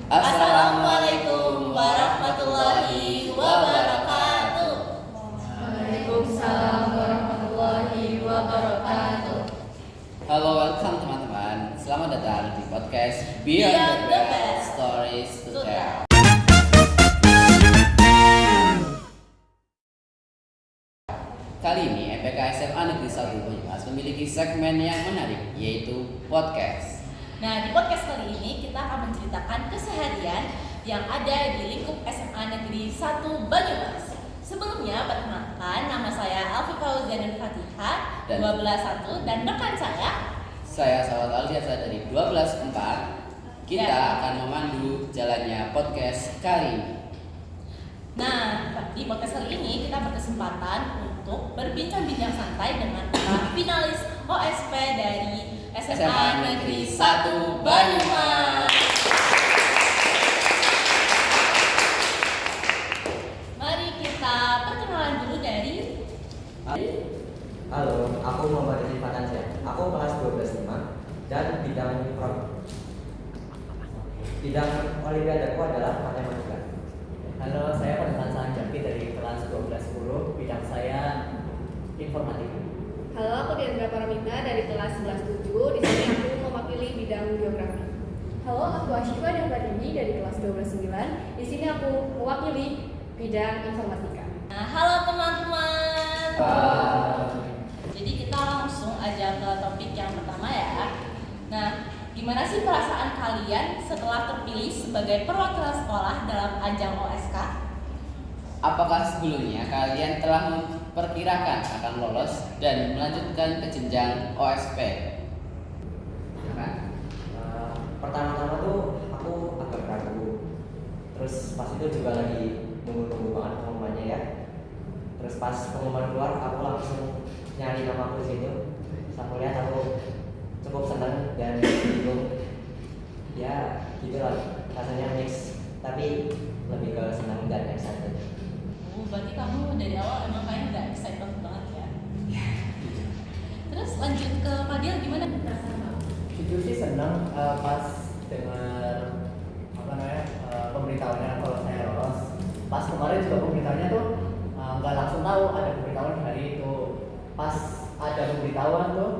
Assalamualaikum warahmatullahi wabarakatuh. Waalaikumsalam warahmatullahi wabarakatuh. Halo, welcome teman-teman. Selamat datang di podcast Beyond the Best Stories to Tell. Kali ini EPK SMA Negeri 1 Banyumas memiliki segmen yang menarik, yaitu podcast. Nah, di podcast kali ini kita akan menceritakan keseharian yang ada di lingkup SMA Negeri 1 Banyumas. Sebelumnya, perkenalkan, nama saya Alfi Fauzianul Fatihah, 12-1, dan rekan Saya Sawat Aldiasa dari 12-4. Kita akan memandu jalannya podcast kali ini. Nah, di podcast kali ini kita berkesempatan untuk berbincang-bincang santai dengan para finalis OSP dari SMA Negeri 1 Banyumas. Mari kita perkenalan dulu dari Halo, aku Muhammad Rizky Fatansyah. Aku kelas 12-5 dan bidang olimpiadaku adalah matematika. Halo, saya Pandan Sanjaki dari kelas 1210, bidang saya informatika. Halo, aku Diandra Paramita dari kelas 11-7. Di sini aku mewakili bidang geografi. Halo, aku Ashifa dan Badini dari kelas 12-9. Di sini aku mewakili bidang informatika. Nah, halo teman-teman. Jadi kita langsung aja ke topik yang pertama ya. Nah, gimana sih perasaan kalian setelah terpilih sebagai perwakilan sekolah dalam ajang OSK? Apakah sebelumnya kalian telah memperkirakan akan lolos dan melanjutkan ke jenjang OSP? Ya kan? Pertama-tama tuh aku agak ragu. Terus pas itu juga lagi nunggu-nunggu banget pengumumannya ya. Terus pas pengumuman keluar, aku langsung nyari nama aku di situ. Aku lihat aku cukup senang dan bingung. Ya, gitulah. Rasanya mix, tapi lebih ke senang dan excited. Berarti kamu dari awal emang kayaknya udah excited banget ya. Terus lanjut ke Fadil, gimana perasaan kamu? Jujur sih senang pas dengar pemberitahuannya kalau saya lolos. Pas kemarin juga pemberitahuannya tuh nggak langsung tahu ada pemberitahuan hari itu. Pas ada pemberitahuan tuh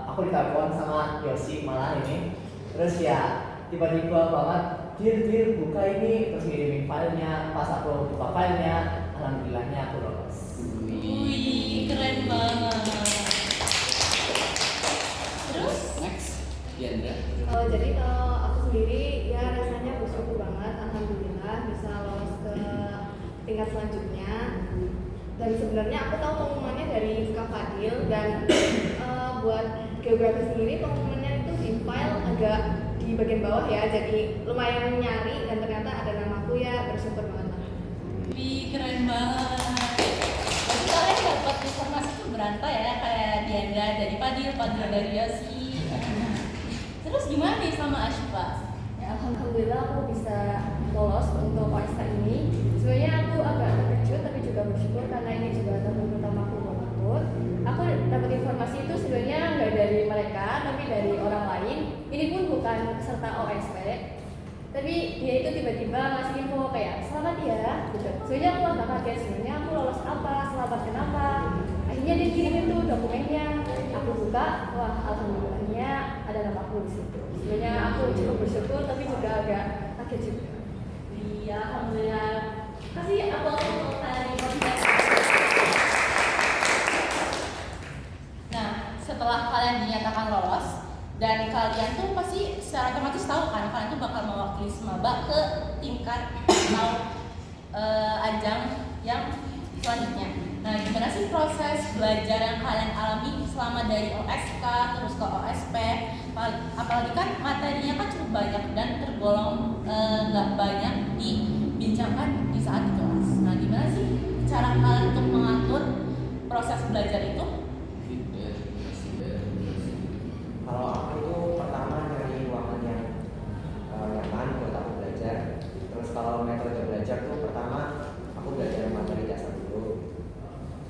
aku ditelepon sama Yosi malah ini. Terus ya tiba-tiba banget dir buka ini, terus ngirimin filenya. Pas aku buka filenya, alhamdulillahnya aku lolos. Wih, keren banget. Terus Next, Diandra. Jadi kalau aku sendiri ya rasanya bersyukur banget, alhamdulillah bisa lolos ke tingkat selanjutnya. Dan sebenarnya aku tahu pengumumannya dari Kak Fadil dan buat geografi sendiri pengumumannya itu di file agak di bagian bawah ya, jadi lumayan nyari dan ternyata ada namaku ya, bersyukur banget lah. wih, keren banget. Berarti kalian dapat informasi itu berantai ya, kayak Diandra dari Fadil dari Yosi. Terus gimana nih sama Ashifa? Ya, alhamdulillah aku bisa lolos untuk OSK ini. Sebenarnya aku agak terkejut tapi juga bersyukur karena ini juga tahun pertama aku ikut. Aku dapat informasi itu sebenarnya nggak dari mereka tapi dari orang lain. Ini pun bukan peserta OSP, tapi dia itu tiba-tiba ngasih info kayak selamat ya, gitu. Sebenarnya aku agak kaget, sebenarnya aku lolos apa, selamat kenapa. Akhirnya dia kirimin tuh dokumennya. Aku buka, wah alhamdulillahnya ada nama aku di situ. Sebenarnya aku cukup bersyukur tapi juga agak kaget juga. Iya, alhamdulillah. Kasih aplaus untuk kalian podcast. Nah, setelah kalian dinyatakan lolos dan kalian tuh pasti secara otomatis tahu kan kalian tuh bakal mewakili Semaba ke tingkat atau ajang yang selanjutnya. Nah, gimana sih proses belajar yang kalian alami selama dari OSK terus ke OSP? Apalagi kan materinya kan cukup banyak dan tergolong nggak banyak dibincangkan di saat di kelas. Nah, gimana sih cara kalian untuk mengatur proses belajar itu? Kalau aku itu pertama nyari ruangan yang nyaman buat aku belajar. Terus kalau metode belajar tuh pertama aku belajar materi dasar dulu.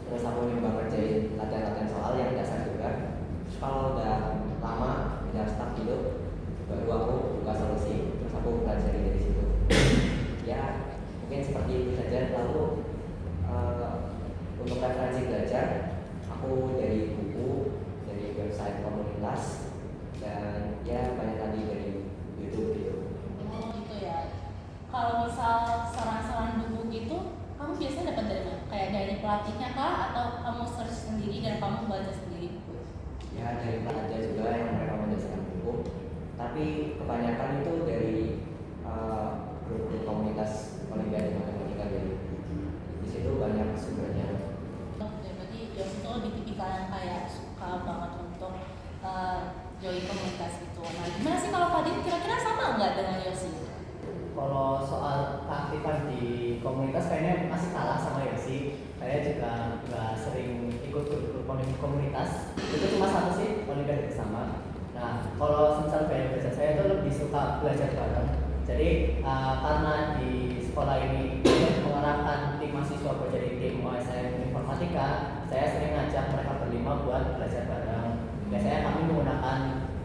Terus aku nyoba ngerjain latihan-latihan soal yang dasar juga. Terus kalau udah lama udah stuck gitu, baru aku buka solusi. Terus aku pelajari dari ada juga yang merekomendasikan buku, tapi kebanyakan itu dari grup-grup komunitas Olimpiade Matematika. Jadi di situ banyak sumbernya. Ya, berarti Yos itu lebih tipikal yang kayak suka banget untuk join komunitas itu. Nah, gimana sih kalau Fadil kira-kira sama nggak dengan Yosi? Kalau soal keaktifan di komunitas kayaknya masih kalah sama Yosi. Saya juga nggak sering ikut grup komunitas. Itu cuma satu sih, Olimpiade bersama. Nah, kalau misal kayak belajar saya itu lebih suka belajar bareng. Jadi karena di sekolah ini mengarahkan tim mahasiswa buat jadi tim OSN Informatika, saya sering ngajak mereka berlima buat belajar bareng. Biasanya kami menggunakan,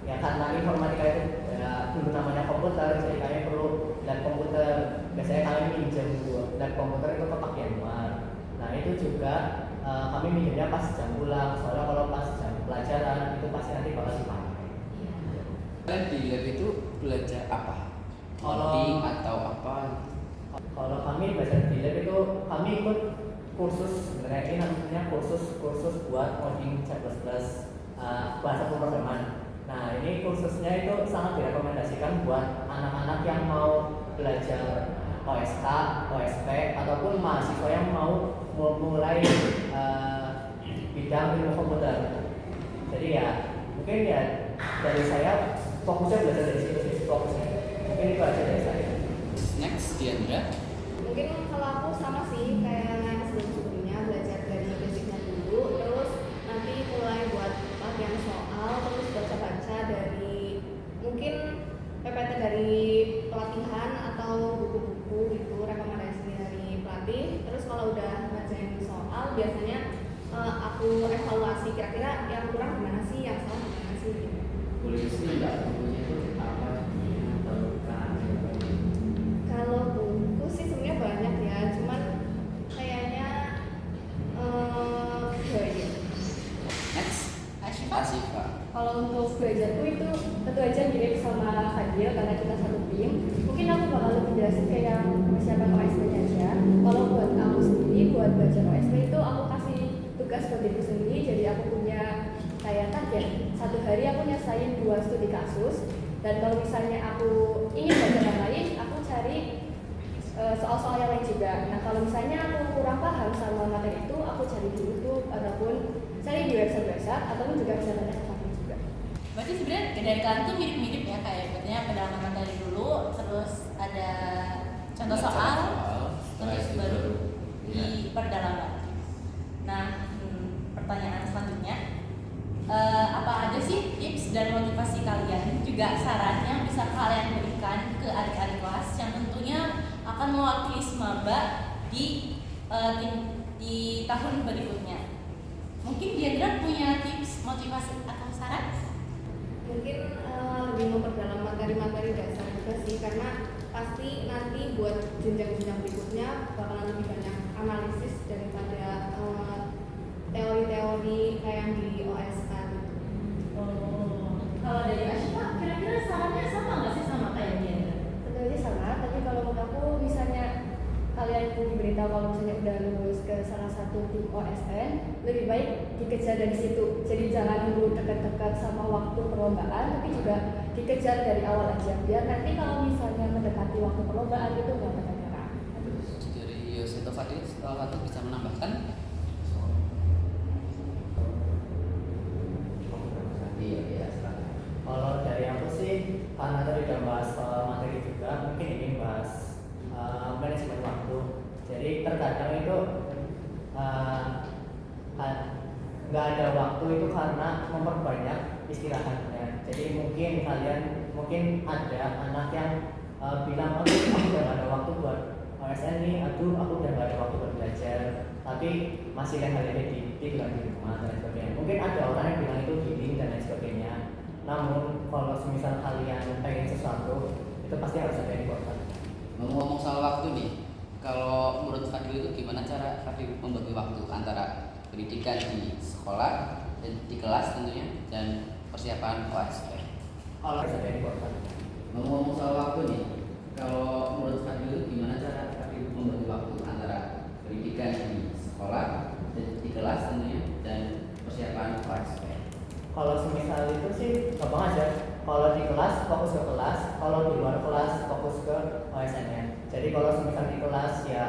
ya karena informatika itu ya, dulu namanya komputer, jadi kami perlu lab komputer. Biasanya kami minjem lab komputer itu ke Pak Yanuar. Nah itu juga kami minjemnya pas jam pulang, soalnya kalau pas jam pelajaran itu pasti nanti bakal dipakai. Kalian di lab itu belajar apa? Kalau- Coding atau apa? Kalau kami belajar di lab itu kami ikut kursus, sebenarnya ini namanya kursus buat coding C++, bahasa pemrograman. Nah ini kursusnya itu sangat direkomendasikan buat anak-anak yang mau belajar OSK, OSP ataupun mahasiswa yang mau memulai bidang ilmu komputer. Jadi ya mungkin ya dari saya fokusnya belajar dari situ sih, fokusnya. Mungkin itu aja dari saya. Next, Diandra. Mungkin kalau aku sama sih kayak yang sebelum-sebelumnya, belajar dari basicnya dulu, terus nanti mulai buat latihan soal, terus baca-baca dari mungkin PPT dari pelatihan atau buku-buku gitu, rekomendasi dari pelatih. Terus kalau udah bacain soal, biasanya aku evaluasi kira-kira yang kurang gimana sih, yang salah gimana sih gitu. Boleh sih nggak bukunya itu apa? Atau bukan? Kalau buku sih sebenarnya banyak ya, cuman kayaknya ya. Next, Asyifa? Asifa. Kalau untuk belajarku itu tentu aja mirip sama Fadil karena kita satu tim. Mungkin aku bakal lebih jelasin kayak persiapan OSP-nya aja. Kalau buat aku sendiri, buat belajar OSP itu aku kasih tugas buat diriku sendiri. Jadi aku punya kayak target. Satu hari aku nyelesain 2 studi kasus. Dan kalau misalnya aku ingin belajar yang lain, aku cari soal-soal yang lain juga. Nah kalau misalnya aku kurang paham sama materi itu, aku cari di YouTube ataupun cari di website ataupun juga bisa tanya ke Fadil juga. Berarti sebenarnya dari kalian tuh mirip-mirip ya, kayak berarti pendalaman materi dulu, terus ada contoh soal, terus baru di perdalaman. Nah, pertanyaan selanjutnya, apa aja sih tips dan motivasi kalian, juga saran yang bisa kalian berikan ke adik-adik kelas yang tentunya akan mewakili Semaba di tahun berikutnya? Mungkin Diandra punya tips, motivasi atau saran? Mungkin lebih memperdalam materi-materi dasar juga sih, karena pasti nanti buat jenjang-jenjang berikutnya bakalan lebih banyak analisis daripada teori-teori kayak yang di OSK gitu. Oh, kalau dari Asyifa, kira-kira sarannya sama nggak sih sama kayak Diandra? Tentu aja sama, tapi kalau menurut aku misalnya kalian pun diberitahu kalau misalnya udah lulus ke salah satu tim OSN, lebih baik dikejar dari situ. Jadi jangan nunggu dekat-dekat sama waktu perlombaan, tapi juga dikejar dari awal aja. Biar nanti kalau misalnya mendekati waktu perlombaan itu nggak menyerah. Dari Yosef atau Fadil, salah satu bisa menambahkan? Iya, Kalau dari aku sih, karena tadi udah bahas soal materi juga, mungkin ingin bahas manajemen waktu. Jadi terkadang itu nggak ada waktu itu karena memperbanyak istirahatnya. Jadi mungkin ada anak yang bilang, aku udah nggak ada waktu buat OSN nih, aku udah nggak ada waktu buat belajar, tapi masih leha-leha di rumah dan lain sebagainya. Mungkin ada orang yang bilang itu gini dan lain sebagainya. Namun kalau semisal kalian pengen sesuatu, itu pasti harus ada yang important. Ngomong-ngomong soal waktu nih, kalau menurut Fadil itu gimana cara Fadil membagi waktu antara pendidikan di sekolah dan di kelas tentunya dan persiapan OSP? Kalau harus ada yang important. Ngomong-ngomong soal waktu nih, kalau menurut Fadil itu gimana cara Fadil membagi waktu antara pendidikan di sekolah dan di kelas tentunya dan persiapan OSP? Kalau semisal kalau semisal di kelas ya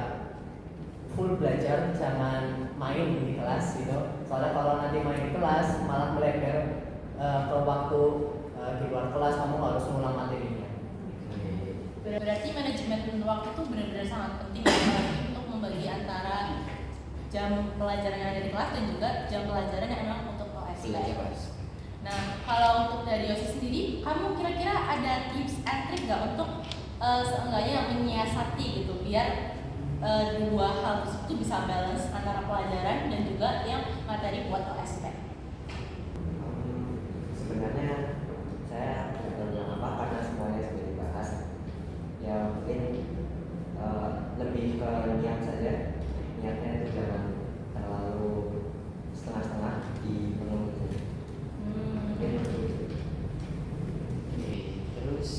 full belajar, jangan main di kelas gitu. Soalnya kalau nanti main di kelas malah melebar ke waktu di luar kelas, kamu harus ngulang materinya. Berarti manajemen waktu itu benar-benar sangat penting apalagi untuk membagi antara jam pelajaran yang ada di kelas dan juga jam pelajaran yang emang untuk OSP. Nah, kalau untuk dari Yosi sendiri, kamu kira-kira ada tips and trick nggak untuk seenggaknya menyiasati gitu biar dua hal itu bisa balance antara pelajaran dan juga yang materi buat OSP? Sebenarnya saya tidak tahu bilang apa karena semuanya sudah dibahas. Ya mungkin lebih ke niat saja. Niatnya itu jangan terlalu setengah-setengah dipenuhi. Mungkin begitu. Oke, terus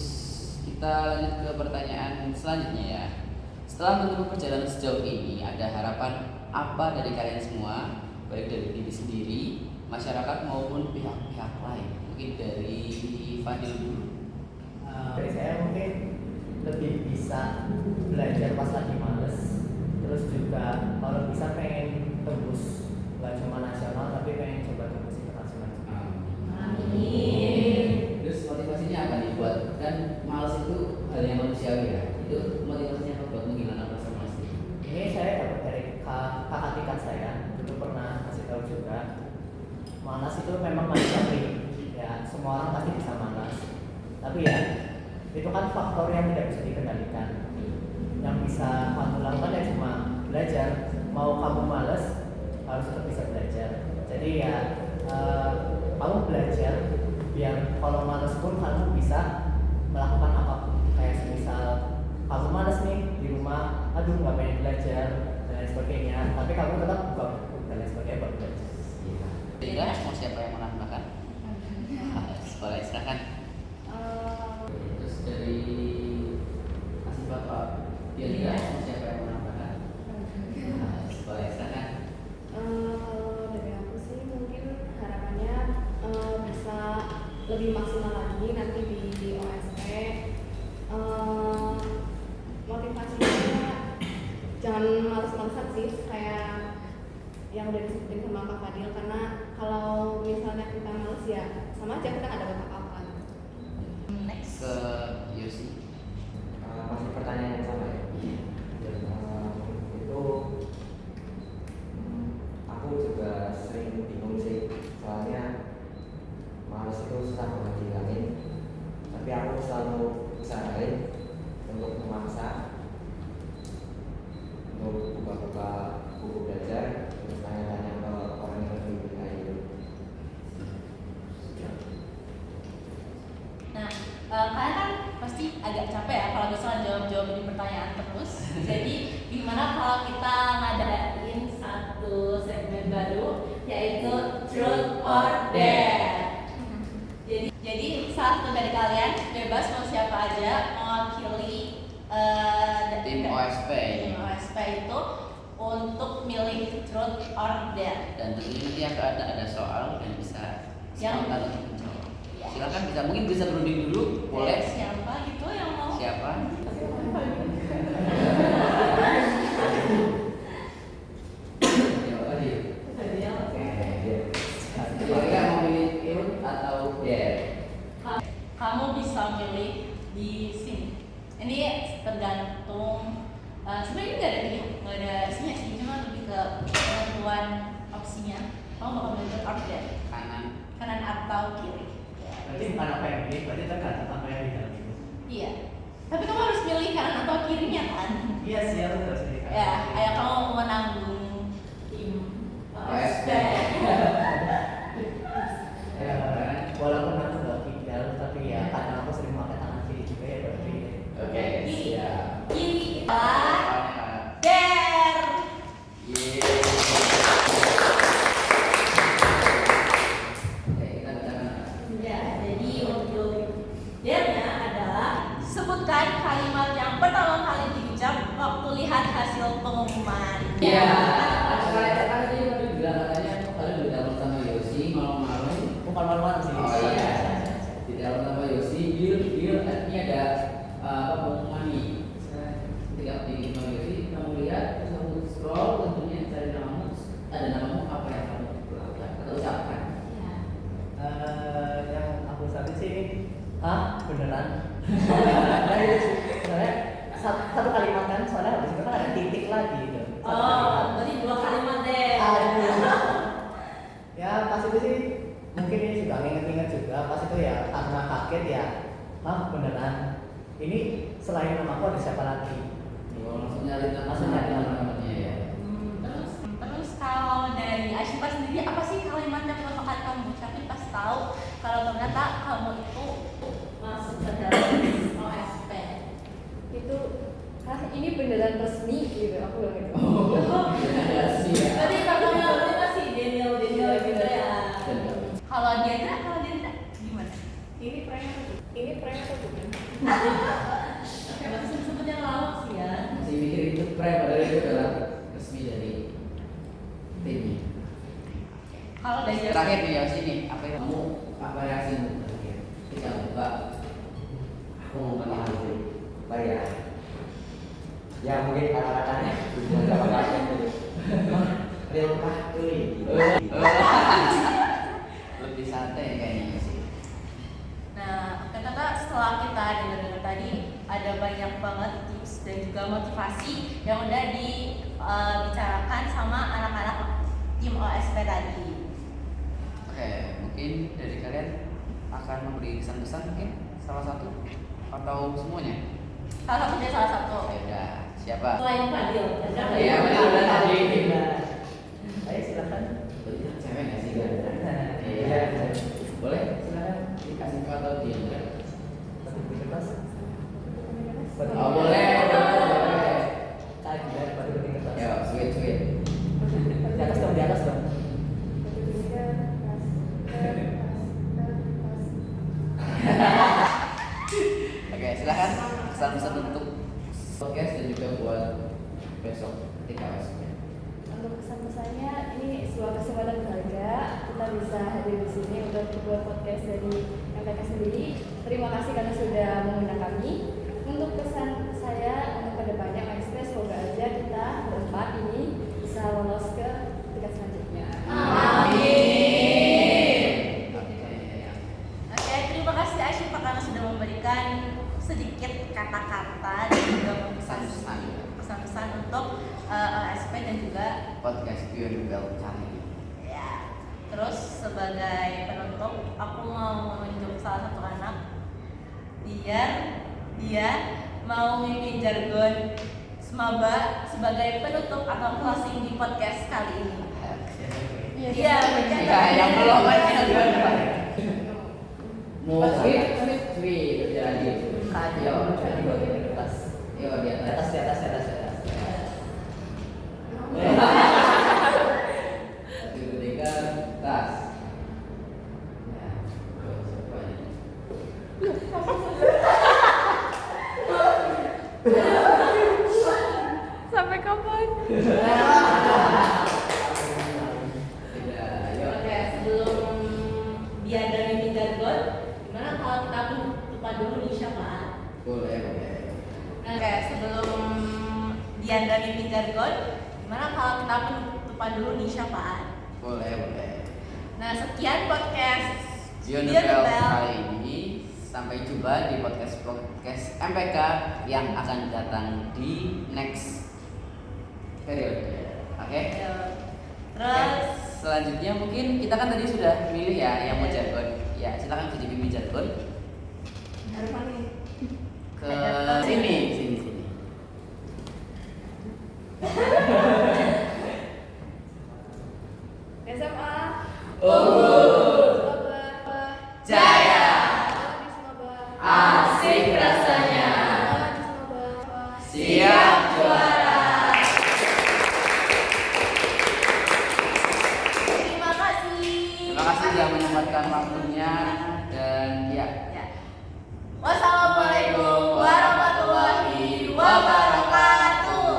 kita lanjut ke pertanyaan selanjutnya ya. Setelah menempuh perjalanan sejauh ini, ada harapan apa dari kalian semua, baik dari diri sendiri, masyarakat maupun pihak-pihak lain? Mungkin dari Fadil dulu. Dari saya mungkin lebih bisa belajar pas lagi males, terus juga kalau bisa pengen tembus nggak cuma nasional tapi pengen coba tembus internasional. Amin. Terus motivasinya apa nih buat, kan malas itu hal yang manusiawi ya? Itu motivasinya apa buat menghilangkan rasa malas itu? Ini saya dapat dari kakak tingkat saya, dulu pernah kasih tahu juga. Malas itu memang manusiawi, ya semua orang pasti bisa malas. Tapi ya itu kan faktor yang tidak bisa dikendalikan. Yang bisa kamu lakukan ya cuma belajar. Mau kamu malas harus tetap bisa belajar. Jadi ya kamu belajar biar kalau malas pun kamu bisa melakukan apapun. Kayak misal kamu malas nih di rumah, aduh nggak pengen belajar dan lain sebagainya. Tapi kamu tetap buka buku dan lain sebagainya buat belajar. Tidak, mau siapa yang menambahkan? Boleh silakan. Terus dari Asifat Pak, dia tidak mau siapa yang menambahkan? Boleh silakan. Kalau dari aku sih mungkin harapannya bisa lebih maksimal lagi nanti di OSP. Motivasinya jangan males-malesan sih, kayak yang udah disebutin sama Kak Fadil, karena kalau misalnya kita males ya sama aja kita nggak dapat apa-apa. Next. Ke Yosi. Masih pertanyaan yang sama ya. Itu aku juga sering bingung sih, soalnya malas itu susah banget dihilangin. Tapi aku selalu usahain untuk memaksa untuk buka-buka buku belajar, terus tanya-tanya ke orang yang lebih kayak gitu. Nah, kalian kan pasti agak capek ya kalau misalnya jawab-jawab ini pertanyaan terus. Jadi gimana kalau kita ngadain satu segmen baru yaitu Truth or Dare. Jadi salah satu dari kalian bebas mau siapa aja mewakili Tim OSP. Tim OSP itu untuk milih Truth or Dare. Dan tentunya nanti akan ada soal dan bisa Yang- spontan untuk menjawab. Ya. Silakan mungkin bisa berunding dulu, boleh. Siapa gitu yang mau? Siapa? Siapa dia? Kira-kira mau milih Truth atau Dare? Kamu bisa milih di sini. Ini tergantung. Sebenarnya nggak ada isinya sih, cuma lebih ke penentuan opsinya. Kamu bakal milih Truth or Dare, kanan atau kiri. Berarti bukan apa yang pilih, berarti tergantung apa yang di dalam itu. Iya. Tapi kamu harus milih kanan atau kirinya kan? Iya sih, aku harus pilih. Ya, ayo kamu menanggung tim OSP. Ya, walaupun aku nggak ideal, tapi ya karena aku sering pakai tangan kiri juga ya berarti. Oke, siap. Kiri adalah Dare. Oke, kita bicara. Ya, jadi untuk dare-nya adalah sebutkan kalimat yang pertama kali diucap waktu lihat hasil pengumuman. Iya. Kan tadi udah bilang katanya kalian udah dapat sama Yosi malam-malam. Bukan malu-malu sih. Oh iya. Di dalam sama Yosi, Bill, ini ada pengumuman nih. Ketika telepon siapa lagi. Langsung nyari Langsung nyari teman-temannya ya. Terus kalau dari Ashifa sendiri apa sih kalimat yang pertama kali kamu ucapin pas tahu kalau ternyata kamu itu masuk ke dalam OSP? Itu ini beneran resmi gitu, aku bilang gitu. Ya sih ya. Berarti kamu masih Daniel gitu ya. Kalau Diandra gimana? Ini prank atau bukan? Oke, masih sempet yang lawak sih ya. Masih mikir itu prank padahal itu adalah resmi dari tim. Kalau dari Terakhir nih ya sini, apa yang kamu apa reaksimu ketika buka? Aku mau menahan itu. Ya. Ya mungkin kata-katanya bisa jawab kasih gitu. Real kah cuy? Lebih santai kayaknya sih. Nah, ternyata setelah kita dengar tadi ada banyak banget tips dan juga motivasi yang udah dibicarakan sama anak-anak tim OSP tadi. Oke, mungkin dari kalian akan memberi kesan-kesan mungkin salah satu atau semuanya? Salah satu. Ya udah, siapa? Selain Fadil, Iya, benar tadi. Ayo silakan. Berarti kan cewek nggak sih kan? Iya. Boleh, silakan dikasih foto dia. Tapi kertas. Oh boleh. Tadi daripada di kertas. Ya, sweet. Di atas dong. Oke, silakan pesan-pesan untuk podcast dan juga buat besok ketika OSP. Untuk kesan-pesannya, ini sebuah kesempatan berharga kita bisa hadir di sini untuk membuat podcast dari MPK sendiri. Terima kasih karena sudah mengundang kami. Untuk pesan saya untuk kedepannya OSP, semoga aja kita berempat ini bisa lolos ke tingkat selanjutnya. Oke, terima kasih Ashifa karena sudah memberikan sedikit kata-kata dan juga pesan-pesan untuk OSP dan juga Podcast Beyond Bell kali ini. ya. Terus sebagai penutup, aku mau menunjuk salah satu anak biar dia mau mimpin jargon Semaba sebagai penutup atau closing di podcast kali ini. Iya, Ya, yang belum aja mau sweet jadi. Ayo, di kertas. Yuk di Di atas. atas. Satu, dua, tiga, tas. Ya, terus apa ini? Sampai kapan? Tidak, yuk. Oke, sebelum dia ada mimpin jargon, gimana kalau kita lupa dulu nih siapa? Boleh. Oke, sebelum Diandra mimpin jargon, gimana kalau kita lupa dulu nih siapaan? Boleh. Nah, sekian podcast Beyond Beyond Bell Bell. kali ini. Sampai jumpa di podcast MPK yang akan datang di next periode. Oke? Terus Selanjutnya mungkin kita kan tadi sudah milih ya yang mau jargon. Ya, silakan jadi pimpin jargon. Harapan nih. Ke sini. SMA. Jaya. Asik rasanya. Siap. Siap juara. terima kasih. Terima kasih sudah menyempatkan waktunya dan ya. Wassalamualaikum warahmatullahi wabarakatuh.